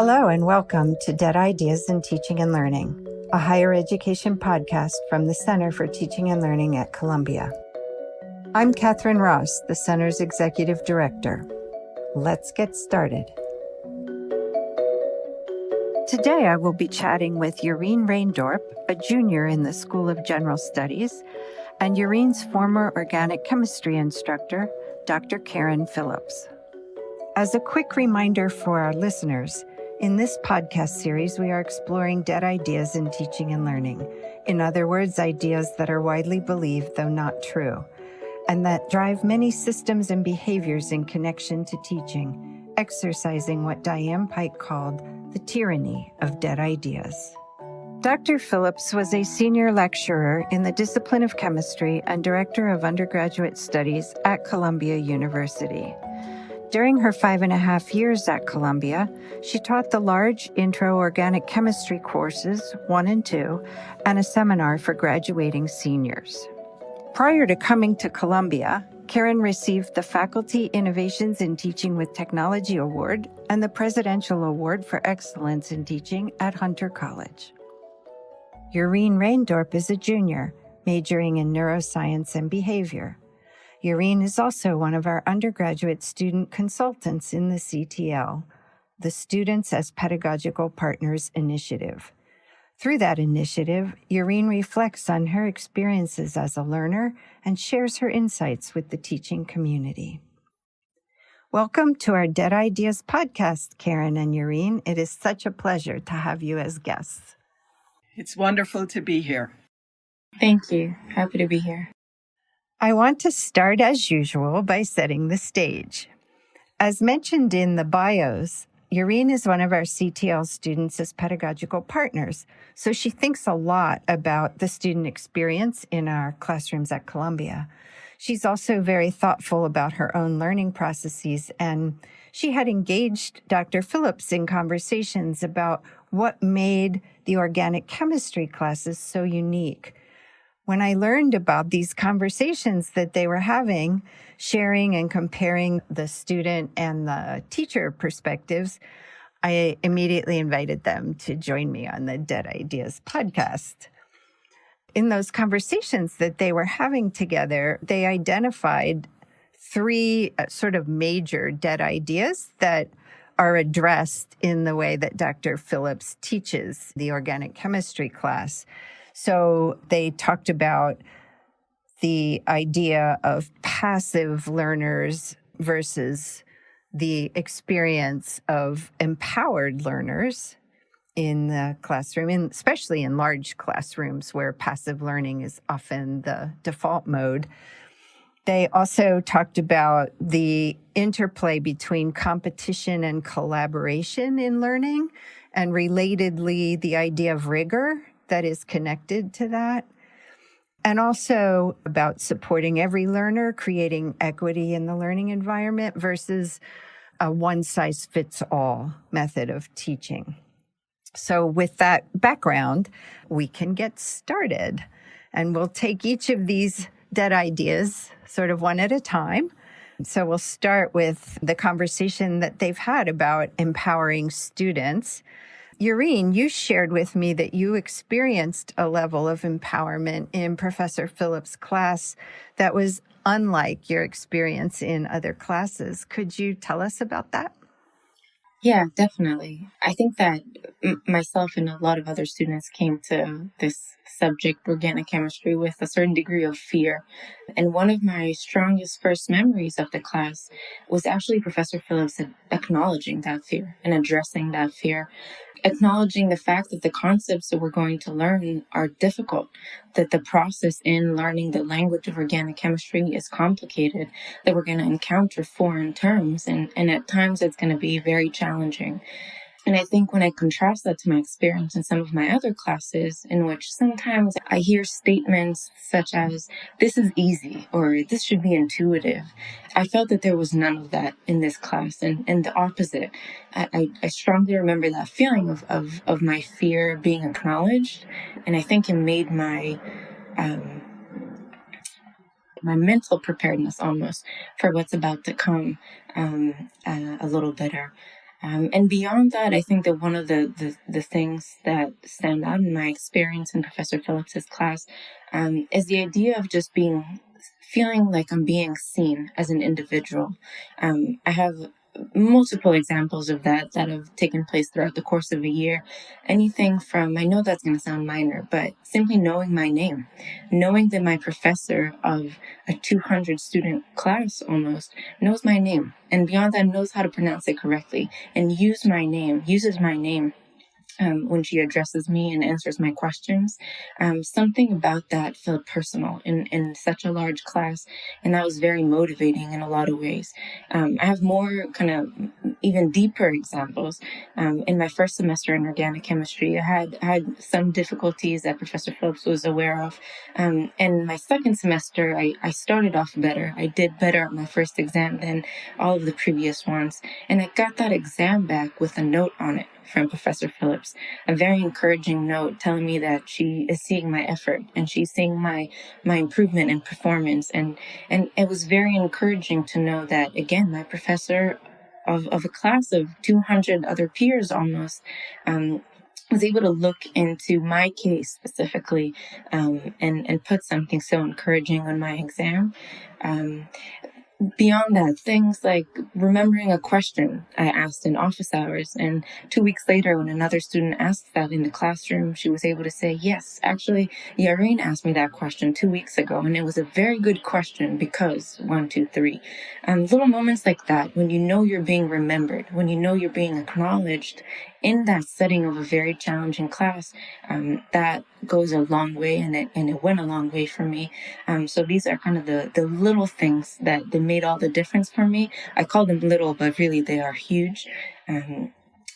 Hello and welcome to Dead Ideas in Teaching and Learning, a higher education podcast from the Center for Teaching and Learning at Columbia. I'm Catherine Ross, the Center's Executive Director. Let's get started. Today I will be chatting with Yarin Reindorp, a junior in the School of General Studies, and Yarin's former organic chemistry instructor, Dr. Yarin Phillips. As a quick reminder for our listeners, in this podcast series, we are exploring dead ideas in teaching and learning. In other words, ideas that are widely believed, though not true, and that drive many systems and behaviors in connection to teaching, exercising what Diane Pike called the tyranny of dead ideas. Dr. Phillips was a senior lecturer in the discipline of chemistry and director of undergraduate studies at Columbia University. During her 5.5 years at Columbia, she taught the large intro organic chemistry courses 1 and 2 and a seminar for graduating seniors. Prior to coming to Columbia, Yarin received the Faculty Innovations in Teaching with Technology Award and the Presidential Award for Excellence in Teaching at Hunter College. Yarin Reindorp is a junior, majoring in neuroscience and behavior. Yarin is also one of our undergraduate student consultants in the CTL, the Students as Pedagogical Partners initiative. Through that initiative, Yarin reflects on her experiences as a learner and shares her insights with the teaching community. Welcome to our Dead Ideas podcast, Yarin and Yarin. It is such a pleasure to have you as guests. It's wonderful to be here. Thank you. Happy to be here. I want to start, as usual, by setting the stage. As mentioned in the bios, Yarin is one of our CTL students as pedagogical partners, so she thinks a lot about the student experience in our classrooms at Columbia. She's also very thoughtful about her own learning processes, and she had engaged Dr. Phillips in conversations about what made the organic chemistry classes so unique. When I learned about these conversations that they were having, sharing and comparing the student and the teacher perspectives, I immediately invited them to join me on the Dead Ideas podcast. In those conversations that they were having together, they identified 3 sort of major dead ideas that are addressed in the way that Dr. Phillips teaches the organic chemistry class. So they talked about the idea of passive learners versus the experience of empowered learners in the classroom, and especially in large classrooms where passive learning is often the default mode. They also talked about the interplay between competition and collaboration in learning, and relatedly, the idea of rigor that is connected to that, and also about supporting every learner, creating equity in the learning environment versus a one-size-fits-all method of teaching. So with that background, we can get started, and we'll take each of these dead ideas sort of one at a time. So we'll start with the conversation that they've had about empowering students. Yarin, you shared with me that you experienced a level of empowerment in Professor Phillips' class that was unlike your experience in other classes. Could you tell us about that? Yeah, definitely. I think that myself and a lot of other students came to this subject, organic chemistry, with a certain degree of fear. And one of my strongest first memories of the class was actually Professor Phillips acknowledging that fear and addressing that fear, acknowledging the fact that the concepts that we're going to learn are difficult, that the process in learning the language of organic chemistry is complicated, that we're going to encounter foreign terms, and at times it's going to be very challenging. And I think when I contrast that to my experience in some of my other classes, in which sometimes I hear statements such as, this is easy, or this should be intuitive, I felt that there was none of that in this class, and the opposite. I strongly remember that feeling of my fear being acknowledged, and I think it made my mental preparedness almost for what's about to come a little better. And beyond that, I think that one of the things that stand out in my experience in Professor Phillips's class is the idea of just feeling like I'm being seen as an individual. I have multiple examples of that have taken place throughout the course of a year. Anything from, I know that's going to sound minor, but simply knowing my name, knowing that my professor of a 200 student class almost knows my name, and beyond that knows how to pronounce it correctly and uses my name when she addresses me and answers my questions. Something about that felt personal in such a large class, and that was very motivating in a lot of ways. I have more kind of even deeper examples. In my first semester in organic chemistry, I had some difficulties that Professor Phillips was aware of. In my second semester, I started off better. I did better at my first exam than all of the previous ones, and I got that exam back with a note on it from Professor Phillips, a very encouraging note telling me that she is seeing my effort and she's seeing my improvement in performance. And it was very encouraging to know that, again, my professor of a class of 200 other peers almost, was able to look into my case specifically, and put something so encouraging on my exam. Beyond that, things like remembering a question I asked in office hours, and 2 weeks later, when another student asked that in the classroom, she was able to say, yes, actually, Yarin asked me that question 2 weeks ago, and it was a very good question because 1, 2, 3. Little moments like that, when you know you're being remembered, when you know you're being acknowledged in that setting of a very challenging class, that goes a long way, and it went a long way for me. So these are kind of the little things that made all the difference for me. I call them little, but really they are huge.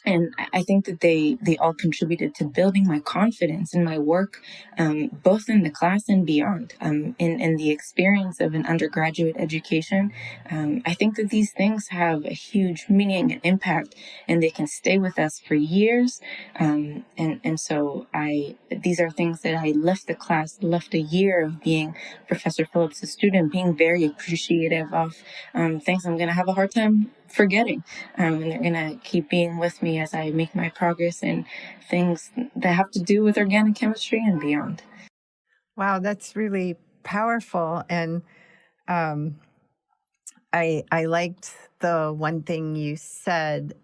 And I think that they all contributed to building my confidence in my work, both in the class and beyond. In the experience of an undergraduate education, I think that these things have a huge meaning and impact, and they can stay with us for years. And so these are things that I left the class, left a year of being Professor Phillips' student, being very appreciative of, things I'm going to have a hard time forgetting. And they're going to keep being with me as I make my progress in things that have to do with organic chemistry and beyond. Wow, that's really powerful. And I liked the one thing you said.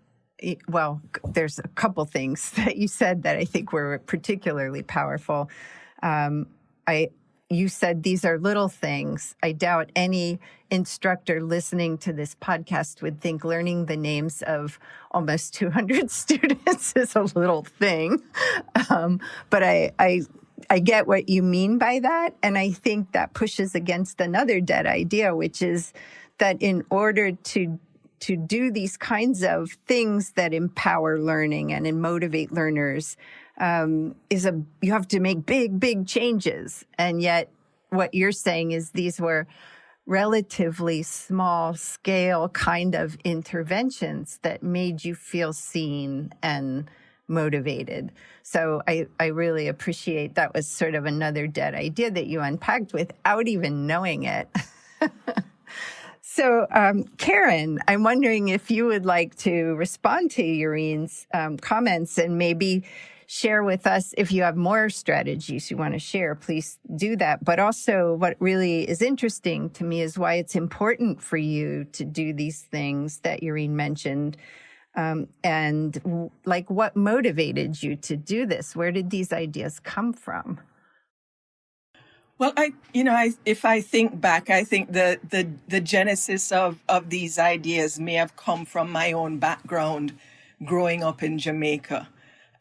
Well, there's a couple things that you said that I think were particularly powerful. You said these are little things. I doubt any instructor listening to this podcast would think learning the names of almost 200 students is a little thing. But I get what you mean by that. And I think that pushes against another dead idea, which is that in order to do these kinds of things that empower learning and motivate learners, you have to make big changes. And yet what you're saying is these were relatively small scale kind of interventions that made you feel seen and motivated. So I really appreciate that was sort of another dead idea that you unpacked without even knowing it. So, Karen, I'm wondering if you would like to respond to Yarin's comments and maybe share with us if you have more strategies you want to share, please do that. But also what really is interesting to me is why it's important for you to do these things that Yarin mentioned. And like what motivated you to do this? Where did these ideas come from? Well, if I think back, I think the genesis of these ideas may have come from my own background growing up in Jamaica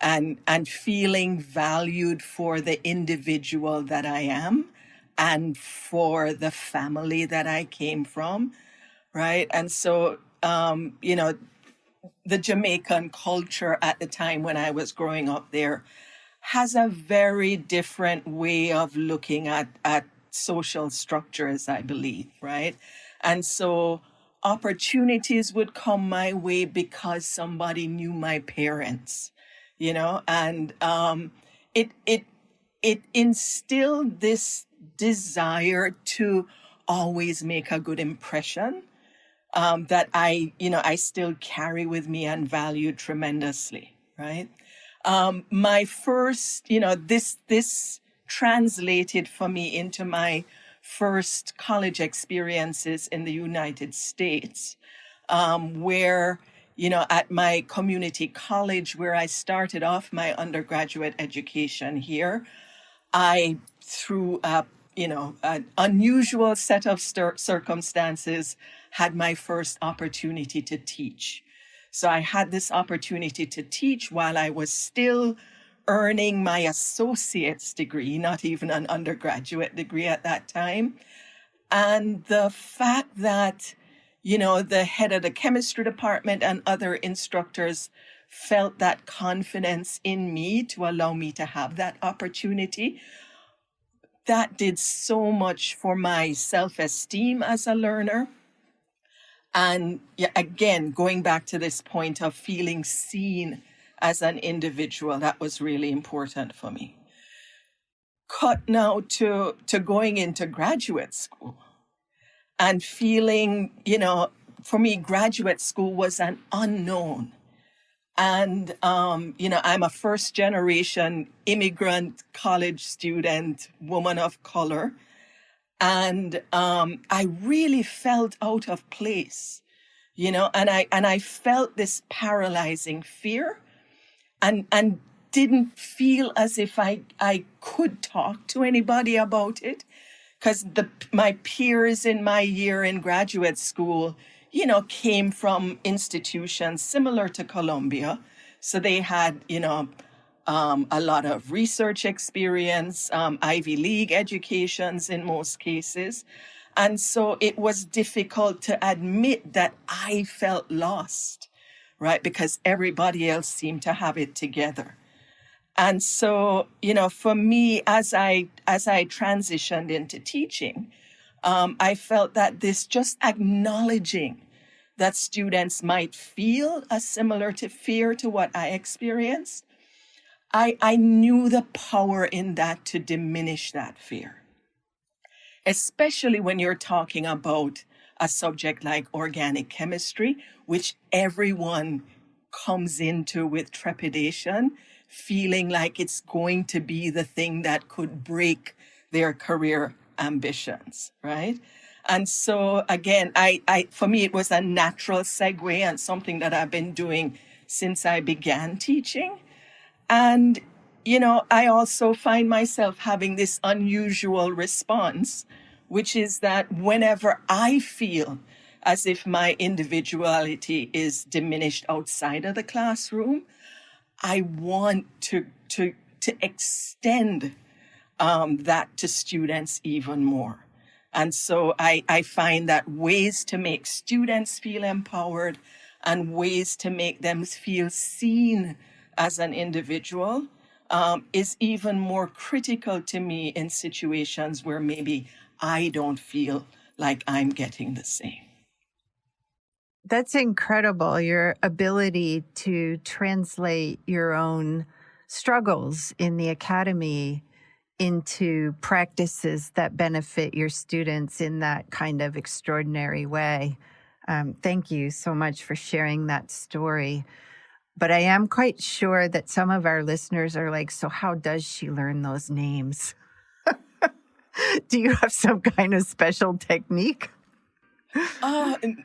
and feeling valued for the individual that I am and for the family that I came from, right? And so, the Jamaican culture at the time when I was growing up there has a very different way of looking at social structures, I believe, right? And so opportunities would come my way because somebody knew my parents, and it instilled this desire to always make a good impression, that I still carry with me and value tremendously, right? My first, this translated for me into my first college experiences in the United States, where, at my community college, where I started off my undergraduate education here, I, through an unusual set of circumstances, had my first opportunity to teach. So I had this opportunity to teach while I was still earning my associate's degree, not even an undergraduate degree at that time. And the fact that, the head of the chemistry department and other instructors felt that confidence in me to allow me to have that opportunity, that did so much for my self-esteem as a learner. And again, going back to this point of feeling seen as an individual, that was really important for me. Cut now to going into graduate school and feeling, for me, graduate school was an unknown. And, I'm a first generation immigrant college student, woman of color. And I really felt out of place, and I felt this paralyzing fear and didn't feel as if I could talk to anybody about it, because my peers in my year in graduate school, came from institutions similar to Columbia. So they had, a lot of research experience, Ivy League educations in most cases. And so it was difficult to admit that I felt lost, right? Because everybody else seemed to have it together. And so, for me, as I transitioned into teaching, I felt that this just acknowledging that students might feel a similar to fear to what I experienced, I knew the power in that to diminish that fear, especially when you're talking about a subject like organic chemistry, which everyone comes into with trepidation, feeling like it's going to be the thing that could break their career ambitions, right? And so again, for me, it was a natural segue and something that I've been doing since I began teaching. And, I also find myself having this unusual response, which is that whenever I feel as if my individuality is diminished outside of the classroom, I want to extend that to students even more. And so I find that ways to make students feel empowered and ways to make them feel seen as an individual is even more critical to me in situations where maybe I don't feel like I'm getting the same. That's incredible, your ability to translate your own struggles in the academy into practices that benefit your students in that kind of extraordinary way. Thank you so much for sharing that story. But I am quite sure that some of our listeners are like, so how does she learn those names? Do you have some kind of special technique?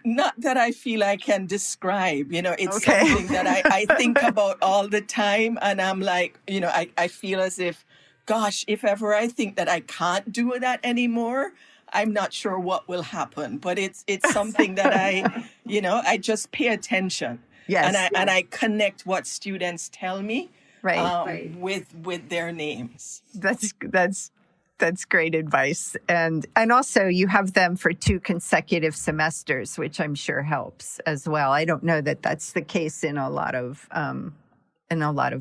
Not that I feel I can describe, it's Okay. something that I think about all the time. And I'm like, I feel as if, gosh, if ever I think that I can't do that anymore, I'm not sure what will happen. But it's something that I just pay attention. Yes. And I connect what students tell me Right. with their names. That's great advice. And also you have them for 2 consecutive semesters, which I'm sure helps as well. I don't know that that's the case in a lot of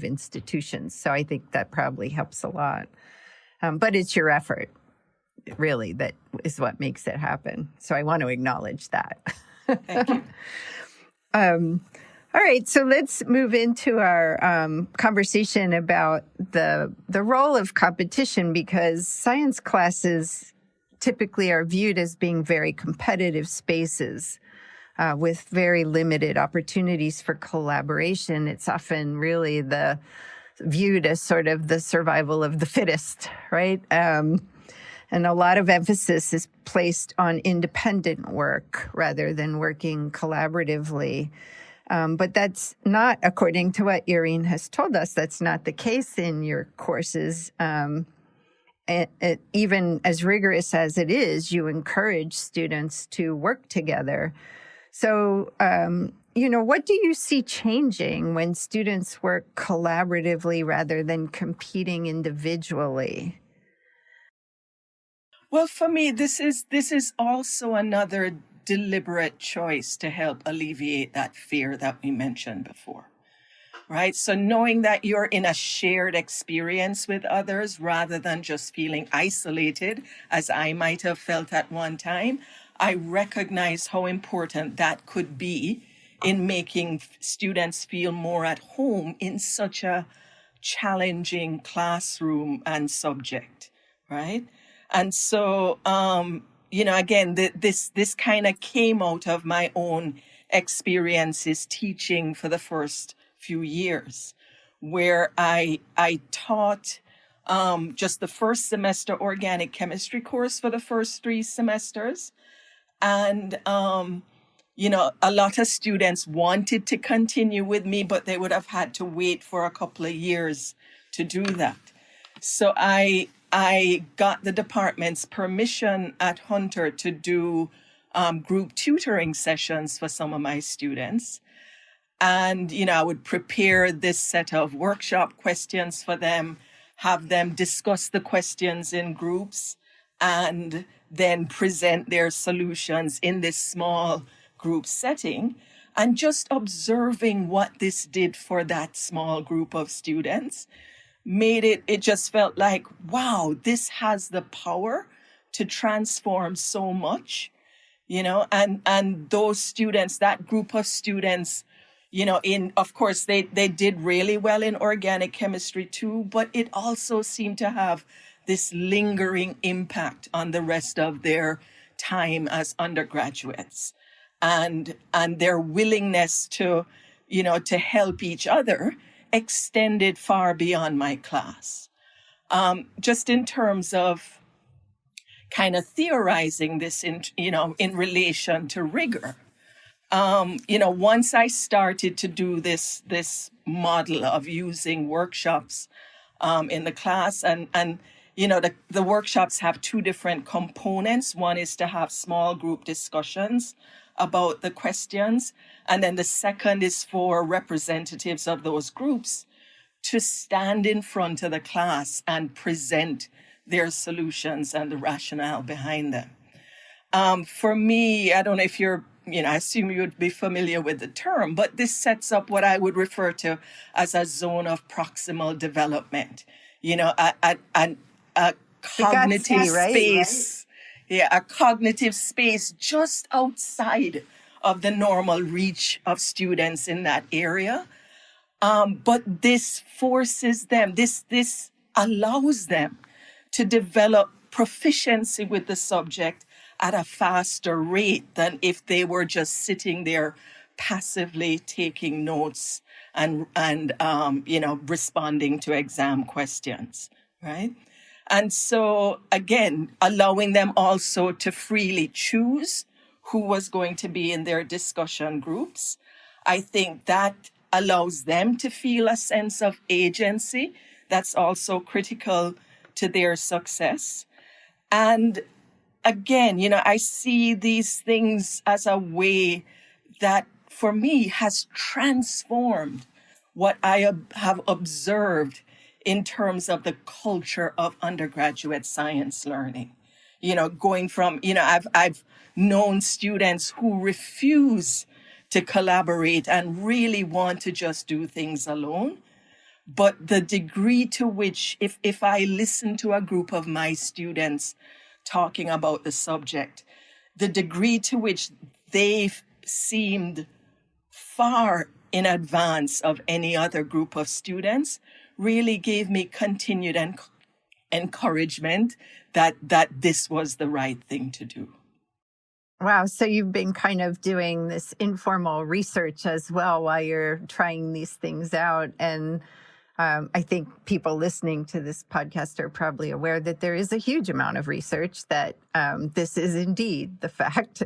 institutions. So I think that probably helps a lot. But it's your effort, really, that is what makes it happen. So I want to acknowledge that. Thank you. All right, so let's move into our conversation about the role of competition, because science classes typically are viewed as being very competitive spaces. with very limited opportunities for collaboration. It's often really viewed as sort of the survival of the fittest, right? And a lot of emphasis is placed on independent work rather than working collaboratively. But that's not, according to what Yarin has told us, that's not the case in your courses. Even as rigorous as it is, you encourage students to work together. So, what do you see changing when students work collaboratively rather than competing individually? Well, for me, this is also another deliberate choice to help alleviate that fear that we mentioned before. Right? So knowing that you're in a shared experience with others rather than just feeling isolated, as I might have felt at one time, I recognize how important that could be in making students feel more at home in such a challenging classroom and subject, right? And so, again, this kind of came out of my own experiences teaching for the first few years, where I taught just the first semester organic chemistry course for the first 3 semesters. And, a lot of students wanted to continue with me, but they would have had to wait for a couple of years to do that. So I got the department's permission at Hunter to do group tutoring sessions for some of my students. And, I would prepare this set of workshop questions for them, have them discuss the questions in groups, and then present their solutions in this small group setting. And just observing what this did for that small group of students made it just felt like, wow, this has the power to transform so much, and those students, that group of students, of course, they did really well in organic chemistry too, but it also seemed to have this lingering impact on the rest of their time as undergraduates, and their willingness to help each other extended far beyond my class. Just in terms of kind of theorizing this in relation to rigor. Once I started to do this model of using workshops in the class, and the workshops have 2 different components. One is to have small group discussions about the questions, and then the second is for representatives of those groups to stand in front of the class and present their solutions and the rationale behind them. For me, I don't know if you're, I assume you would be familiar with the term, but this sets up what I would refer to as a zone of proximal development, a cognitive space. Right? Yeah, a cognitive space just outside of the normal reach of students in that area. But this forces them, this allows them to develop proficiency with the subject at a faster rate than if they were just sitting there passively taking notes and responding to exam questions, right? And so, again, allowing them also to freely choose who was going to be in their discussion groups. I think that allows them to feel a sense of agency. That's also critical to their success. And again, I see these things as a way that, for me, has transformed what I have observed in terms of the culture of undergraduate science learning. Going from, I've known students who refuse to collaborate and really want to just do things alone. But the degree to which, if I listen to a group of my students talking about the subject, the degree to which they've seemed far in advance of any other group of students really gave me continued encouragement that this was the right thing to do. Wow. So you've been kind of doing this informal research as well while you're trying these things out. And I think people listening to this podcast are probably aware that there is a huge amount of research that this is indeed the fact.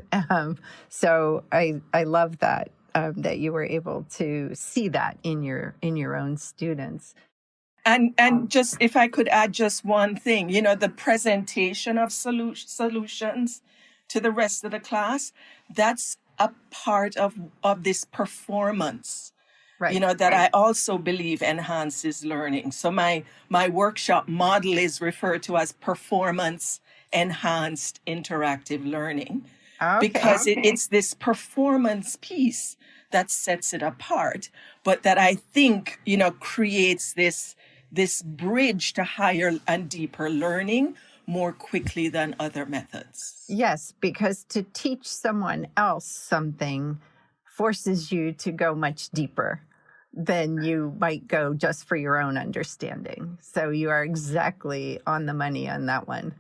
So I love that that you were able to see that in your own students. And just if I could add just one thing, the presentation of solutions to the rest of the class, that's a part of this performance, Right. that I also believe enhances learning. So my workshop model is referred to as performance enhanced interactive learning, because it's this performance piece that sets it apart, but that I think, creates this bridge to higher and deeper learning more quickly than other methods. Yes, because to teach someone else something forces you to go much deeper than you might go just for your own understanding. So you are exactly on the money on that one.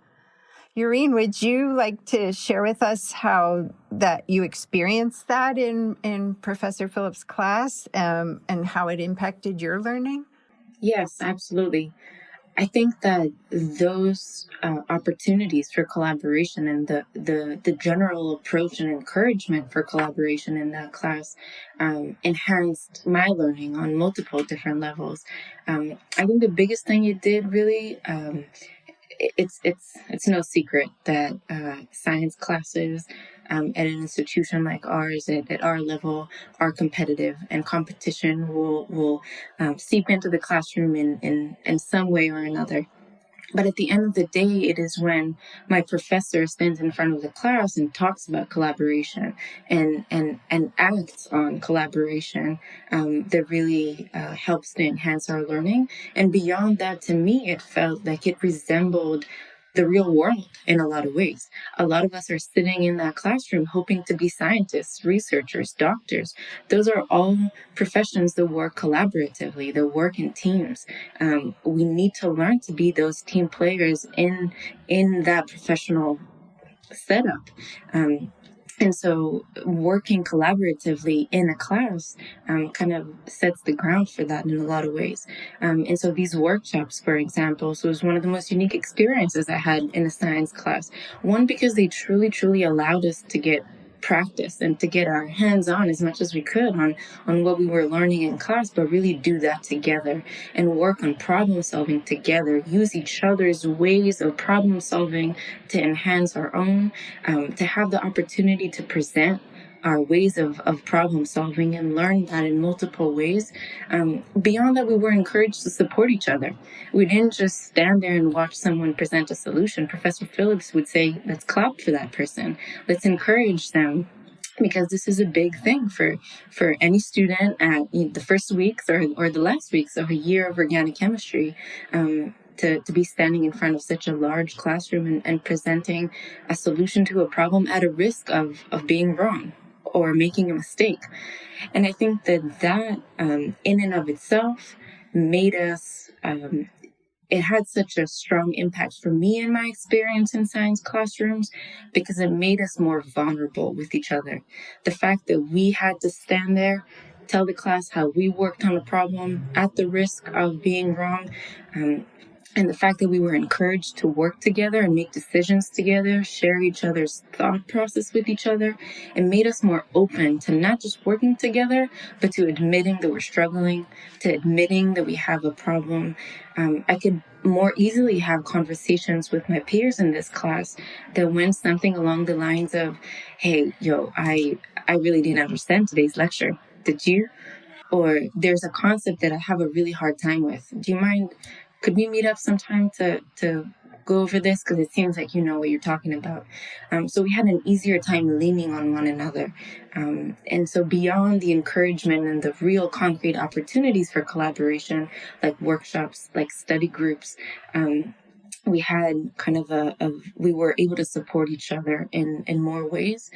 Yarin, would you like to share with us how that you experienced that in Professor Phillips' class and how it impacted your learning? Yes, absolutely. I think that those opportunities for collaboration and the general approach and encouragement for collaboration in that class enhanced my learning on multiple different levels. I think the biggest thing it did really, it's no secret that science classes at an institution like ours at our level are competitive, and competition will seep into the classroom in some way or another. But at the end of the day, it is when my professor stands in front of the class and talks about collaboration and acts on collaboration that really helps to enhance our learning. And beyond that, to me, it felt like it resembled the real world in a lot of ways. A lot of us are sitting in that classroom hoping to be scientists, researchers, doctors. Those are all professions that work collaboratively, that work in teams. We need to learn to be those team players in that professional setup. And so working collaboratively in a class kind of sets the ground for that in a lot of ways. And so these workshops, for example, so it was one of the most unique experiences I had in a science class. One, because they truly, truly allowed us to get practice and to get our hands on as much as we could on what we were learning in class, but really do that together and work on problem solving together, use each other's ways of problem solving to enhance our own, to have the opportunity to present our ways of problem solving and learn that in multiple ways. Beyond that, we were encouraged to support each other. We didn't just stand there and watch someone present a solution. Professor Phillips would say, let's clap for that person. Let's encourage them, because this is a big thing for any student at the first weeks or the last weeks of a year of organic chemistry. To be standing in front of such a large classroom and presenting a solution to a problem at a risk of being wrong or making a mistake. And I think that in and of itself made us, it had such a strong impact for me in my experience in science classrooms, because it made us more vulnerable with each other. The fact that we had to stand there, tell the class how we worked on a problem at the risk of being wrong, and the fact that we were encouraged to work together and make decisions together, share each other's thought process with each other, it made us more open to not just working together, but to admitting that we're struggling, to admitting that we have a problem. I could more easily have conversations with my peers in this class that went something along the lines of, hey, I really didn't understand today's lecture. Did you? Or there's a concept that I have a really hard time with. Do you mind? Could we meet up sometime to go over this? Because it seems like you know what you're talking about. So we had an easier time leaning on one another. And so beyond the encouragement and the real concrete opportunities for collaboration, like workshops, like study groups, we had kind of we were able to support each other in more ways.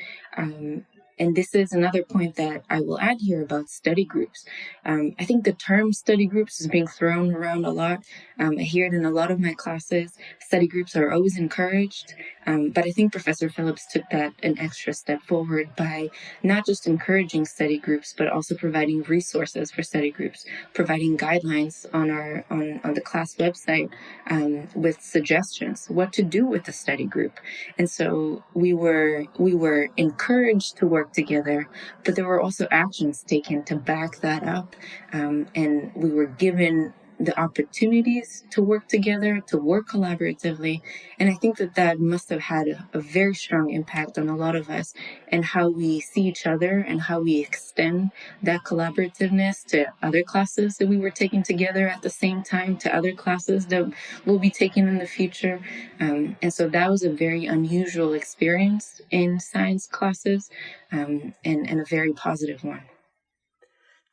And this is another point that I will add here about study groups. I think the term study groups is being thrown around a lot. I hear it in a lot of my classes. Study groups are always encouraged. But I think Professor Phillips took that an extra step forward by not just encouraging study groups, but also providing resources for study groups, providing guidelines on the class website with suggestions what to do with the study group. And so we were encouraged to work together, but there were also actions taken to back that up, and we were given the opportunities to work together, to work collaboratively. And I think that that must have had a very strong impact on a lot of us and how we see each other and how we extend that collaborativeness to other classes that we were taking together at the same time, to other classes that we'll be taking in the future. And so that was a very unusual experience in science classes, and a very positive one.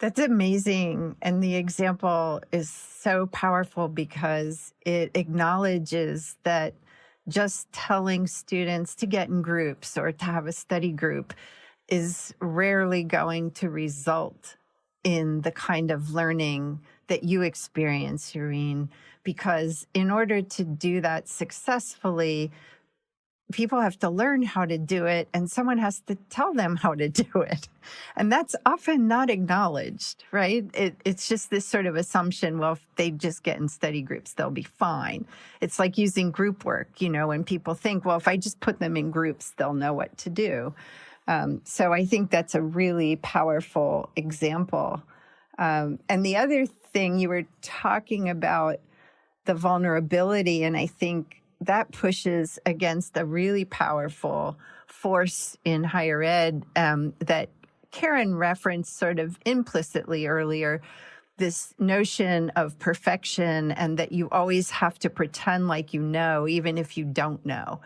That's amazing. And the example is so powerful because it acknowledges that just telling students to get in groups or to have a study group is rarely going to result in the kind of learning that you experience, Yarin, because in order to do that successfully, people have to learn how to do it and someone has to tell them how to do it. And that's often not acknowledged, right? It's just this sort of assumption, well, if they just get in study groups, they'll be fine. It's like using group work, when people think, well, if I just put them in groups, they'll know what to do. So I think that's a really powerful example. And the other thing you were talking about, the vulnerability, and I think that pushes against a really powerful force in higher ed that Karen referenced sort of implicitly earlier, this notion of perfection and that you always have to pretend like you know, even if you don't know.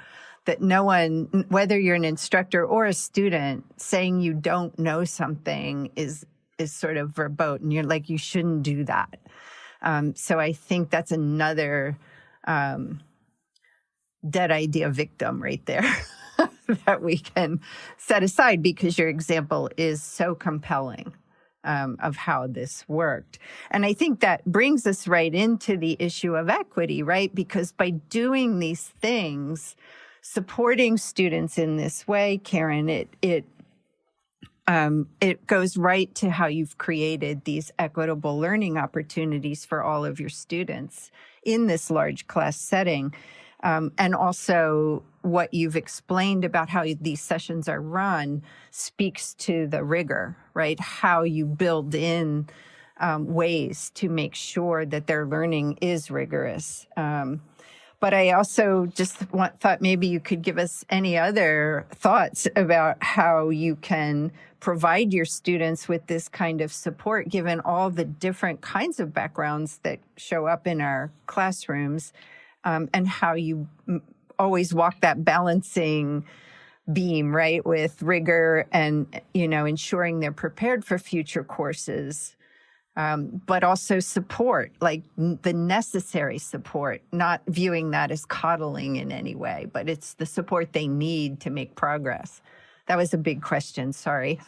That no one, whether you're an instructor or a student, saying you don't know something is sort of verboten. You're like, you shouldn't do that. So I think that's another dead idea victim right there that we can set aside because your example is so compelling of how this worked. And I think that brings us right into the issue of equity, right? Because by doing these things, supporting students in this way, Karen, it goes right to how you've created these equitable learning opportunities for all of your students in this large class setting. And also what you've explained about how these sessions are run speaks to the rigor, right? How you build in ways to make sure that their learning is rigorous. But I also just thought maybe you could give us any other thoughts about how you can provide your students with this kind of support, given all the different kinds of backgrounds that show up in our classrooms. And how you always walk that balancing beam, right, with rigor and, ensuring they're prepared for future courses, but also support, like the necessary support, not viewing that as coddling in any way, but it's the support they need to make progress. That was a big question. Sorry.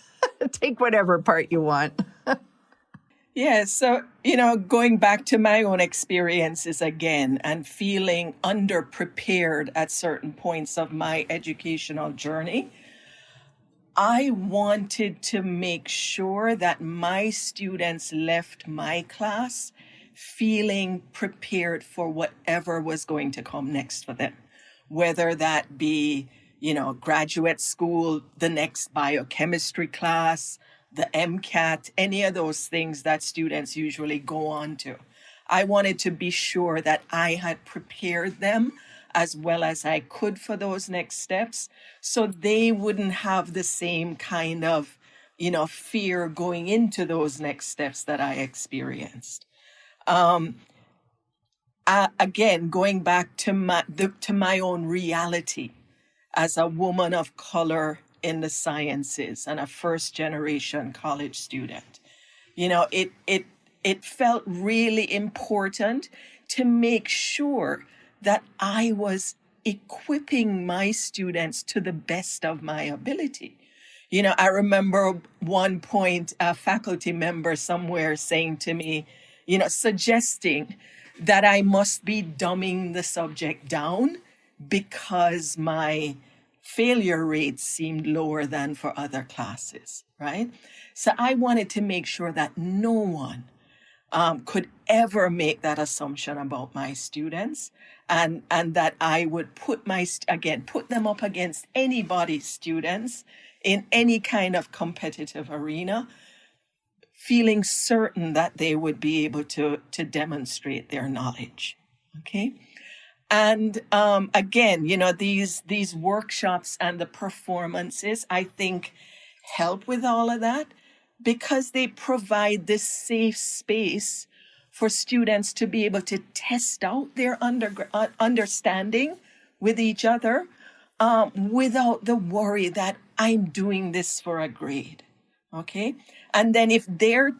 Take whatever part you want. Yeah, so, going back to my own experiences again and feeling underprepared at certain points of my educational journey, I wanted to make sure that my students left my class feeling prepared for whatever was going to come next for them, whether that be, graduate school, the next biochemistry class, the MCAT, any of those things that students usually go on to. I wanted to be sure that I had prepared them as well as I could for those next steps so they wouldn't have the same kind of, fear going into those next steps that I experienced. Again, going back to my own reality as a woman of color in the sciences and a first-generation college student. It felt really important to make sure that I was equipping my students to the best of my ability. I remember one point a faculty member somewhere saying to me, suggesting that I must be dumbing the subject down because my failure rate seemed lower than for other classes, right? So I wanted to make sure that no one could ever make that assumption about my students, and that I would put put them up against anybody's students in any kind of competitive arena, feeling certain that they would be able to demonstrate their knowledge. Okay. And again, these workshops and the performances, I think, help with all of that, because they provide this safe space for students to be able to test out their understanding with each other, without the worry that I'm doing this for a grade. Okay. And then if they're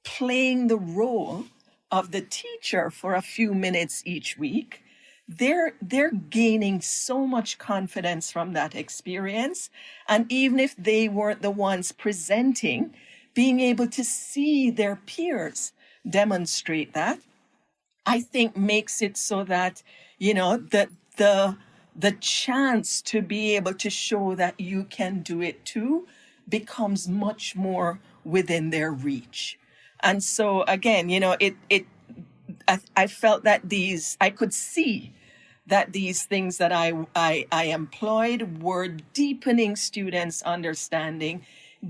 playing the role of the teacher for a few minutes each week, they're gaining so much confidence from that experience. And even if they weren't the ones presenting, being able to see their peers demonstrate that, I think makes it so that, the chance to be able to show that you can do it too becomes much more within their reach. And so again, I felt that I could see that these things that I employed were deepening students' understanding,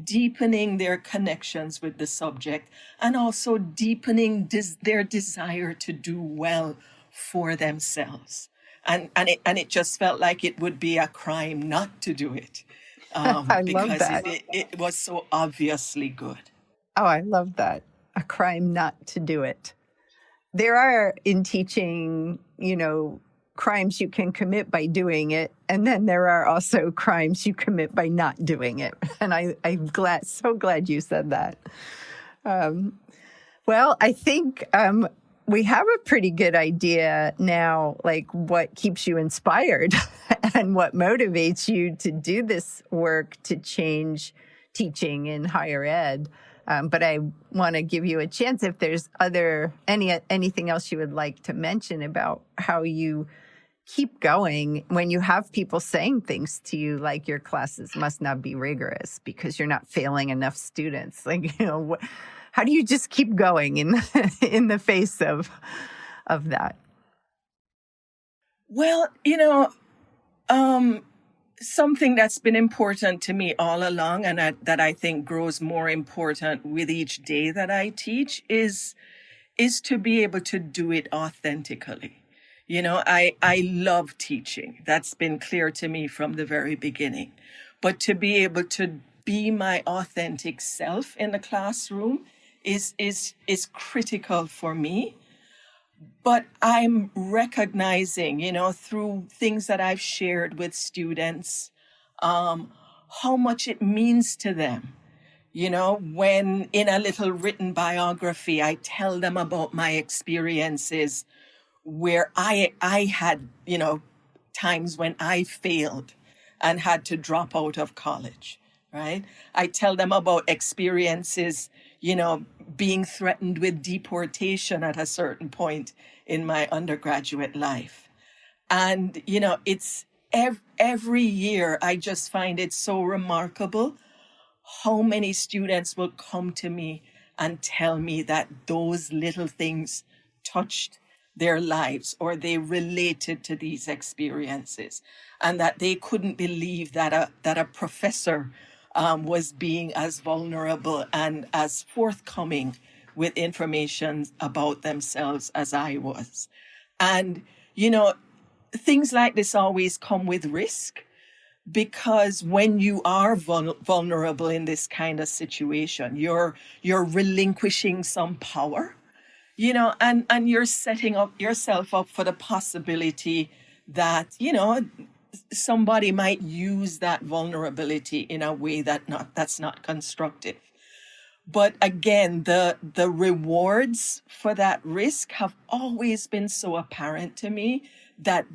deepening their connections with the subject, and also deepening their desire to do well for themselves. And it just felt like it would be a crime not to do it, I love because that. it was so obviously good. Oh, I love that. A crime not to do it. There are in teaching, crimes you can commit by doing it. And then there are also crimes you commit by not doing it. And I'm so glad you said that. Well, I think we have a pretty good idea now, like what keeps you inspired and what motivates you to do this work to change teaching in higher ed. But I want to give you a chance if there's anything else you would like to mention about how you keep going when you have people saying things to you like your classes must not be rigorous because you're not failing enough students. Like, how do you just keep going in the face of that? Well, something that's been important to me all along, and that I think grows more important with each day that I teach, is to be able to do it authentically. I love teaching. That's been clear to me from the very beginning. But to be able to be my authentic self in the classroom is critical for me. But I'm recognizing, through things that I've shared with students, how much it means to them. When in a little written biography, I tell them about my experiences where I had, times when I failed and had to drop out of college, right? I tell them about experiences, being threatened with deportation at a certain point in my undergraduate life. And, it's every year I just find it so remarkable how many students will come to me and tell me that those little things touched their lives or they related to these experiences, and that they couldn't believe that a professor was being as vulnerable and as forthcoming with information about themselves as I was. And, things like this always come with risk, because when you are vulnerable in this kind of situation, you're relinquishing some power, and you're setting yourself up for the possibility that, somebody might use that vulnerability in a way that's not constructive. But again, the rewards for that risk have always been so apparent to me that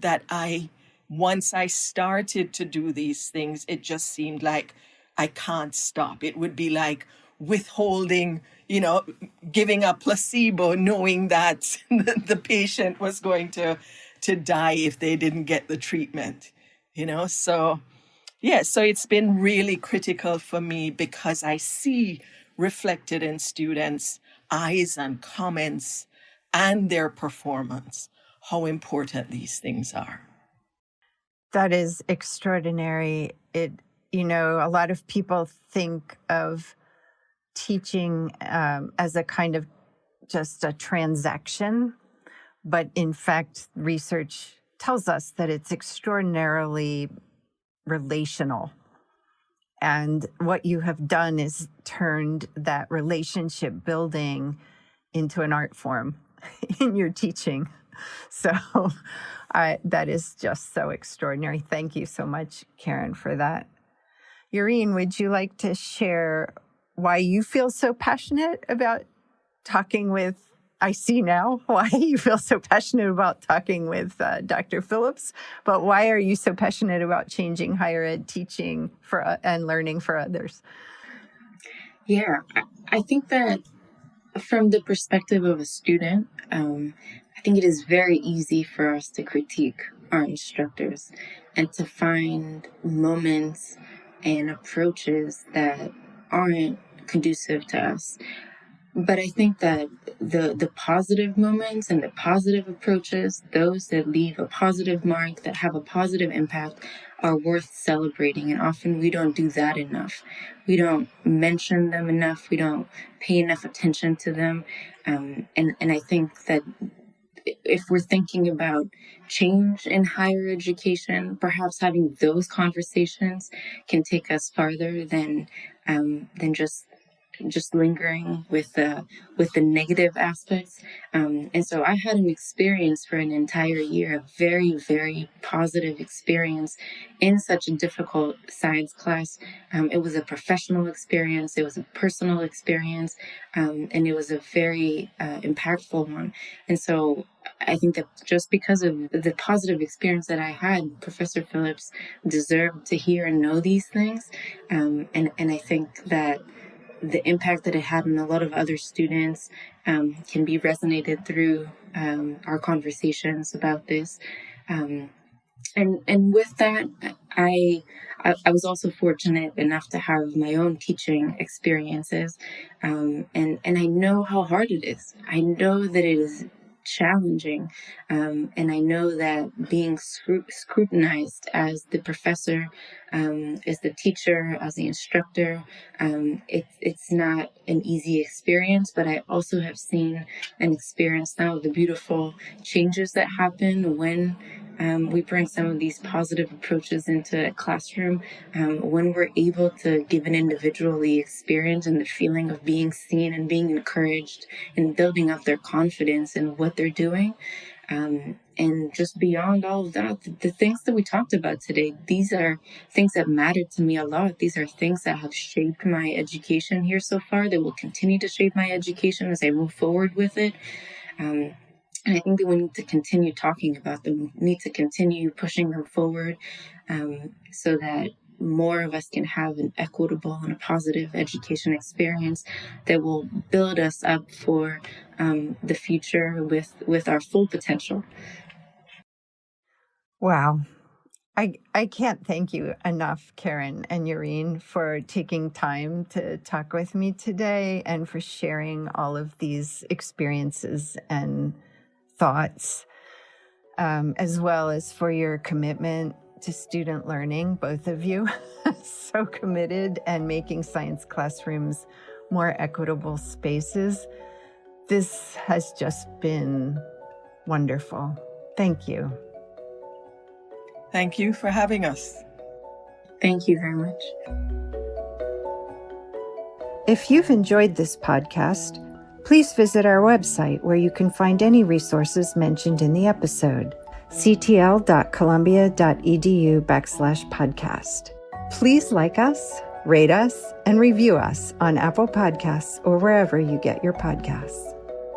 once I started to do these things, it just seemed like I can't stop. It would be like withholding, giving a placebo, knowing that the patient was going to to die if they didn't get the treatment, So, yeah, so it's been really critical for me because I see reflected in students' eyes and comments and their performance how important these things are. That is extraordinary. A lot of people think of teaching as a kind of just a transaction, but in fact, research tells us that it's extraordinarily relational. And what you have done is turned that relationship building into an art form in your teaching. So that is just so extraordinary. Thank you so much, Karen, for that. Yarin, would you like to share why you feel so passionate about talking with, I see now why you feel so passionate about talking with Dr. Phillips, but why are you so passionate about changing higher ed teaching and learning for others? Yeah, I think that from the perspective of a student, I think it is very easy for us to critique our instructors and to find moments and approaches that aren't conducive to us. But I think that the positive moments and the positive approaches, those that leave a positive mark, that have a positive impact, are worth celebrating. And often we don't do that enough. We don't mention them enough. We don't pay enough attention to them. And I think that if we're thinking about change in higher education, perhaps having those conversations can take us farther than just lingering with the negative aspects. And so I had an experience for an entire year, a very, very positive experience in such a difficult science class. It was a professional experience. It was a personal experience. And it was a very impactful one. And so I think that just because of the positive experience that I had, Professor Phillips deserved to hear and know these things. And I think that the impact that it had on a lot of other students can be resonated through our conversations about this. And with that, I was also fortunate enough to have my own teaching experiences, and I know how hard it is. I know that it is challenging, and I know that being scrutinized as the professor, as the teacher, as the instructor, it's not an easy experience. But I also have seen and experienced now the beautiful changes that happen when we bring some of these positive approaches into a classroom, when we're able to give an individual the experience and the feeling of being seen and being encouraged and building up their confidence in what they're doing. And just beyond all of that, the things that we talked about today, these are things that matter to me a lot. These are things that have shaped my education here so far, that will continue to shape my education as I move forward with it. And I think that we need to continue talking about them. We need to continue pushing them forward, so that more of us can have an equitable and a positive education experience that will build us up for the future with our full potential. Wow. I can't thank you enough, Karen and Yarin, for taking time to talk with me today and for sharing all of these experiences and thoughts, as well as for your commitment to student learning, both of you. So committed, and making science classrooms more equitable spaces. This has just been wonderful. Thank you. Thank you for having us. Thank you very much. If you've enjoyed this podcast, please visit our website where you can find any resources mentioned in the episode, ctl.columbia.edu/podcast. Please like us, rate us, and review us on Apple Podcasts or wherever you get your podcasts.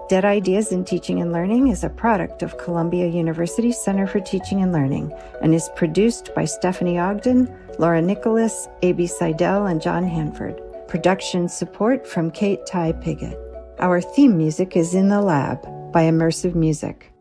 Dead Ideas in Teaching and Learning is a product of Columbia University Center for Teaching and Learning and is produced by Stephanie Ogden, Laura Nicholas, A.B. Seidel, and John Hanford. Production support from Kate Ty Piggott. Our theme music is In the Lab by Immersive Music.